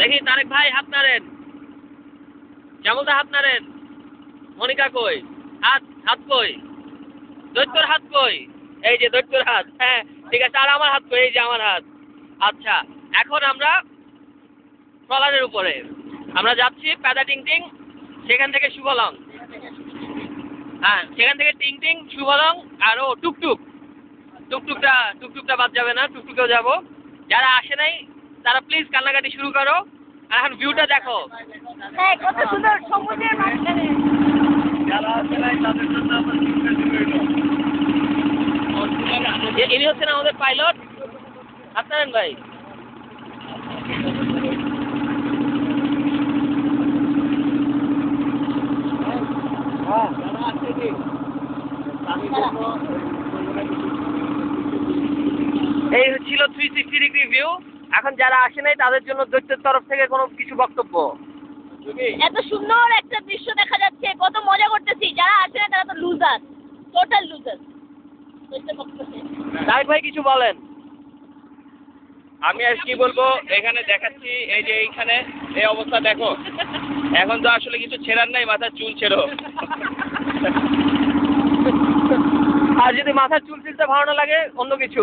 দেখি তারেক ভাই হাত নাড়েন, জামুদা হাত নাড়েন, মনিকা কই, হাত হাত কই, দৈত্যর হাত কই, এই যে দৈত্যর হাত। হ্যাঁ ঠিক আছে, আর আমার হাত কই, এই যে আমার হাত। আচ্ছা এখন আমরা ট্রলারের উপরে আমরা যাচ্ছি, প্যাদা টিং টিং, সেখান থেকে শুভলং, হ্যাঁ সেখান থেকে টিং টিং শুভলং, আর ও টুকটুক, টুকটুকটা বাদ যাবে না, টুকটুকেও যাবো। যারা আসে নাই তারা প্লিজ কান্নাকাটি শুরু করো। আর এখন ভিউটা দেখো, হ্যাঁ কত সুন্দর সমুদ্রের মাঝখানে। যারা আসে নাই তাদের জন্য আমরা ইনি হচ্ছেন আমাদের পাইলট হাসান ভাই। এই ছিল 360 ডিগ্রি ভিউ। এখন যারা আসে নাই তাদের জন্য দৈত্যের তরফ থেকে কোনো কিছু বক্তব্য। এত সুন্দর একটা দৃশ্য দেখা যাচ্ছে, কত মজা করতেছি। যারা আসে না তারা তো লুজার, টোটাল লুজার। তারেক ভাই কিছু বলেন। আমি আর কি বলবো, এখানে দেখাচ্ছি এই যে এইখানে এই অবস্থা দেখো। এখন তো আসলে কিছু ছেড়ার নাই, মাথার চুল ছেড়ো। আর যদি মাথার চুল ছিলতে ভালো না লাগে অন্য কিছু।